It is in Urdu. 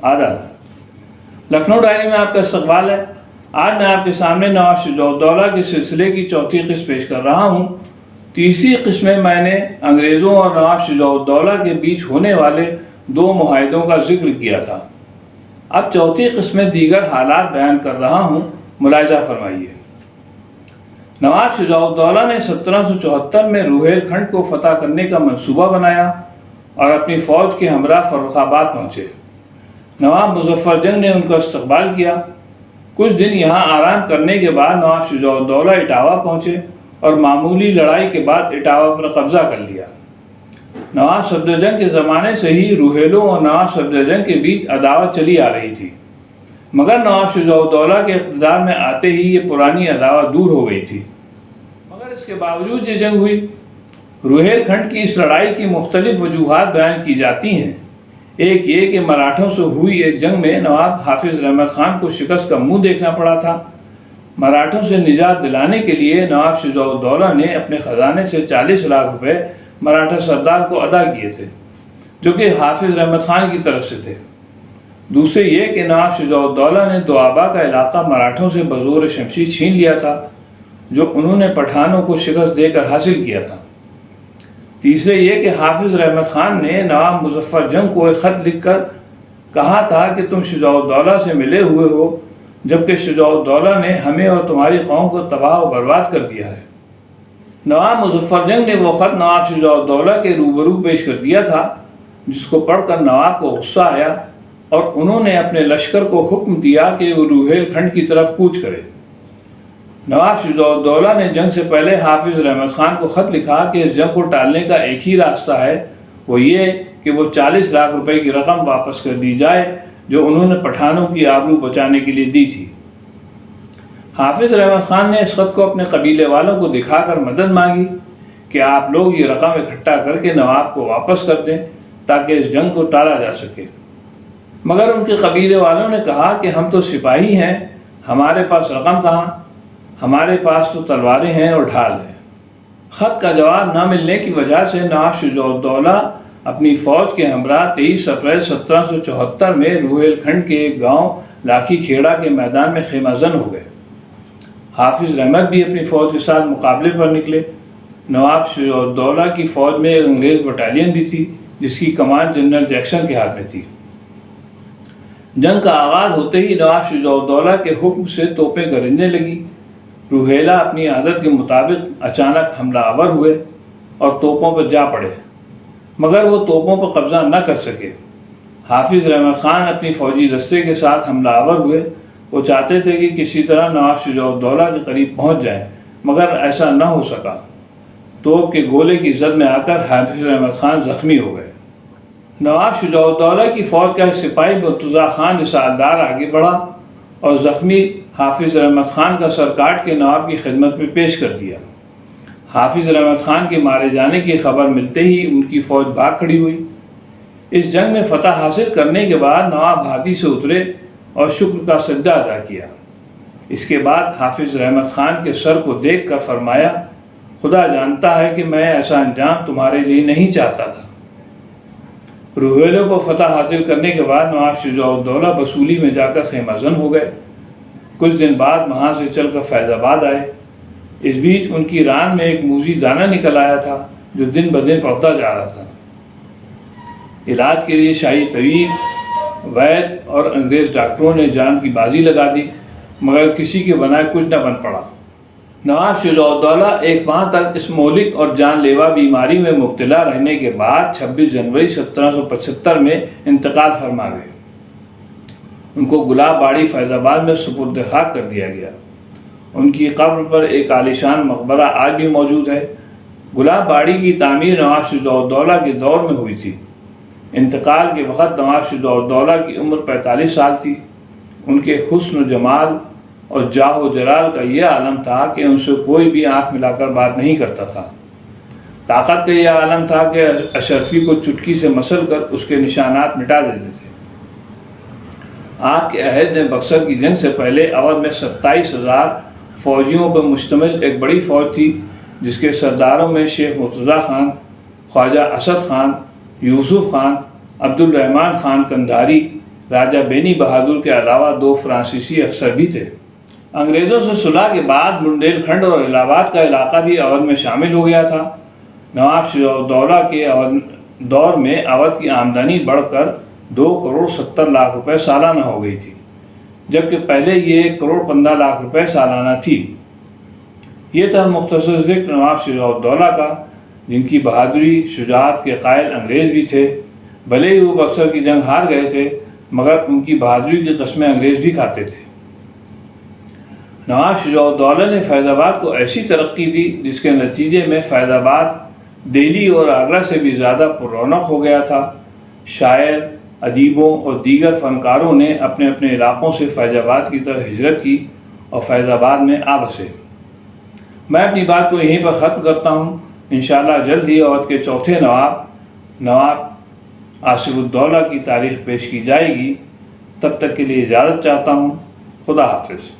آداب، لکھنؤ ڈائری میں آپ کا استقبال ہے۔ آج میں آپ کے سامنے نواب شجاع الدولہ کے سلسلے کی چوتھی قسط پیش کر رہا ہوں۔ تیسری قسط میں نے انگریزوں اور نواب شجاع الدولہ کے بیچ ہونے والے 2 معاہدوں کا ذکر کیا تھا۔ اب چوتھی قسط میں دیگر حالات بیان کر رہا ہوں، ملاحظہ فرمائیے۔ نواب شجاع الدولہ نے 1774 میں روہیل کھنڈ کو فتح کرنے کا منصوبہ بنایا اور اپنی فوج کے ہمراہ فروخ آباد پہنچے۔ نواب مظفر جنگ نے ان کا استقبال کیا۔ کچھ دن یہاں آرام کرنے کے بعد نواب شجاع الدولہ اٹاوہ پہنچے اور معمولی لڑائی کے بعد اٹاوہ پر قبضہ کر لیا۔ نواب صفدرجنگ کے زمانے سے ہی روہیلوں اور نواب صفدرجنگ کے بیچ عداوت چلی آ رہی تھی، مگر نواب شجاع الدولہ کے اقتدار میں آتے ہی یہ پرانی عداوت دور ہو گئی تھی۔ مگر اس کے باوجود یہ جنگ ہوئی۔ روہیل کھنڈ کی اس لڑائی کی مختلف وجوہات بیان کی جاتی ہیں۔ ایک یہ کہ مراٹھوں سے ہوئی ایک جنگ میں نواب حافظ رحمت خان کو شکست کا منہ دیکھنا پڑا تھا۔ مراٹھوں سے نجات دلانے کے لیے نواب شجاع الدولہ نے اپنے خزانے سے 40 لاکھ روپے مراٹھا سردار کو ادا کیے تھے، جو کہ حافظ رحمت خان کی طرف سے تھے۔ دوسرے یہ کہ نواب شجاع الدولہ نے دوآبا کا علاقہ مراٹھوں سے بزور شمشیر چھین لیا تھا، جو انہوں نے پٹھانوں کو شکست دے کر حاصل کیا تھا۔ تیسرے یہ کہ حافظ رحمت خان نے نواب مظفر جنگ کو ایک خط لکھ کر کہا تھا کہ تم شجاع الدولہ سے ملے ہوئے ہو، جبکہ شجاع الدولہ نے ہمیں اور تمہاری قوم کو تباہ و برباد کر دیا ہے۔ نواب مظفر جنگ نے وہ خط نواب شجاع الدولہ کے روبرو پیش کر دیا تھا، جس کو پڑھ کر نواب کو غصہ آیا اور انہوں نے اپنے لشکر کو حکم دیا کہ وہ روہیل کھنڈ کی طرف کوچ کرے۔ نواب شجاع الدولہ نے جنگ سے پہلے حافظ رحمت خان کو خط لکھا کہ اس جنگ کو ٹالنے کا ایک ہی راستہ ہے، وہ یہ کہ وہ 40 لاکھ روپے کی رقم واپس کر دی جائے جو انہوں نے پٹھانوں کی آبرو بچانے کے لیے دی تھی۔ حافظ رحمت خان نے اس خط کو اپنے قبیلے والوں کو دکھا کر مدد مانگی کہ آپ لوگ یہ رقم اکٹھا کر کے نواب کو واپس کر دیں تاکہ اس جنگ کو ٹالا جا سکے، مگر ان کے قبیلے والوں نے کہا کہ ہم تو سپاہی ہیں، ہمارے پاس رقم کہاں، ہمارے پاس تو تلواریں ہیں اور ڈھال ہیں۔ خط کا جواب نہ ملنے کی وجہ سے نواب شجاع الدولہ اپنی فوج کے ہمراہ 23 اپریل 1774 میں روہیل کھنڈ کے ایک گاؤں لاکھی کھیڑا کے میدان میں خیمہ زن ہو گئے۔ حافظ رحمت بھی اپنی فوج کے ساتھ مقابلے پر نکلے۔ نواب شجاع الدولہ کی فوج میں ایک انگریز بٹالین بھی تھی، جس کی کمان جنرل جیکسن کے ہاتھ میں تھی۔ جنگ کا آغاز ہوتے ہی نواب شجاع الدولہ کے حکم سے توپیں گرجنے لگی۔ روہیلہ اپنی عادت کے مطابق اچانک حملہ آور ہوئے اور توپوں پر جا پڑے، مگر وہ توپوں پر قبضہ نہ کر سکے۔ حافظ رحمت خان اپنی فوجی دستے کے ساتھ حملہ آور ہوئے۔ وہ چاہتے تھے کہ کسی طرح نواب شجاع الدولہ کے قریب پہنچ جائیں، مگر ایسا نہ ہو سکا۔ توپ کے گولے کی زد میں آ کر حافظ رحمت خان زخمی ہو گئے۔ نواب شجاع الدولہ کی فوج کا ایک سپاہی مرتضیٰ خان رسالدار آگے بڑھا اور زخمی حافظ رحمت خان کا سر کاٹ کے نواب کی خدمت میں پیش کر دیا۔ حافظ رحمت خان کے مارے جانے کی خبر ملتے ہی ان کی فوج بھاگ کھڑی ہوئی۔ اس جنگ میں فتح حاصل کرنے کے بعد نواب ہاتھی سے اترے اور شکر کا سجدہ ادا کیا۔ اس کے بعد حافظ رحمت خان کے سر کو دیکھ کر فرمایا، خدا جانتا ہے کہ میں ایسا انجام تمہارے لیے نہیں چاہتا تھا۔ روہیلوں کو فتح حاصل کرنے کے بعد نواب شجاع الدولہ بسولی میں جا کر خیمہ زن ہو گئے۔ کچھ دن بعد وہاں سے چل کر فیض آباد آئے۔ اس بیچ ان کی ران میں ایک موذی دانہ نکل آیا تھا جو دن بدن بڑھتا جا رہا تھا۔ علاج کے لیے شاہی طبیب، وید اور انگریز ڈاکٹروں نے جان کی بازی لگا دی، مگر کسی کے بنائے کچھ نہ بن پڑا۔ نواب شجاع الدولہ ایک ماہ تک اس مہلک اور جان لیوا بیماری میں مبتلا رہنے کے بعد 26 جنوری 1775 میں انتقال فرما گئے۔ ان کو گلاب باڑی فیض آباد میں سپرد خاک کر دیا گیا۔ ان کی قبر پر ایک عالیشان مقبرہ آج بھی موجود ہے۔ گلاب باڑی کی تعمیر نواب شجاع الدولہ کے دور میں ہوئی تھی۔ انتقال کے وقت نواب شجاع الدولہ کی عمر 45 سال تھی۔ ان کے حسن و جمال اور جاہ و جلال کا یہ عالم تھا کہ ان سے کوئی بھی آنکھ ملا کر بات نہیں کرتا تھا۔ طاقت کا یہ عالم تھا کہ اشرفی کو چٹکی سے مسل کر اس کے نشانات مٹا دیتے تھے۔ آپ کے عہد میں بکسر کی جنگ سے پہلے اودھ میں 27,000 فوجیوں پر مشتمل ایک بڑی فوج تھی، جس کے سرداروں میں شیخ مرتضیٰ خان، خواجہ اسد خان، یوسف خان، عبد الرحمن خان کندھاری، راجہ بینی بہادر کے علاوہ 2 فرانسیسی افسر بھی تھے۔ انگریزوں سے صلح کے بعد بندیل کھنڈ اور الہ آباد کا علاقہ بھی اودھ میں شامل ہو گیا تھا۔ نواب شجاع الدولہ کے دور میں اودھ کی آمدنی بڑھ کر 2 کروڑ 70 لاکھ روپے سالانہ ہو گئی تھی، جبکہ پہلے یہ 1 کروڑ 15 لاکھ روپے سالانہ تھی۔ یہ تھا مختصر ذکر نواب شجاع الدولہ کا، جن کی بہادری شجاعت کے قائل انگریز بھی تھے۔ بھلے ہی وہ بکسر کی جنگ ہار گئے تھے، مگر ان کی بہادری کی قسمیں انگریز بھی کھاتے تھے۔ نواب شجاع الدولہ نے فیض آباد کو ایسی ترقی دی جس کے نتیجے میں فیض آباد دہلی اور آگرہ سے بھی زیادہ پر رونق ہو گیا تھا۔ شاعر، ادیبوں اور دیگر فنکاروں نے اپنے اپنے علاقوں سے فیض آباد کی طرف ہجرت کی اور فیض آباد میں آ بسے۔ میں اپنی بات کو یہیں پر ختم کرتا ہوں۔ انشاءاللہ جلد ہی اودھ کے چوتھے نواب آصف الدولہ کی تاریخ پیش کی جائے گی۔ تب تک کے لیے اجازت چاہتا ہوں۔ خدا حافظ۔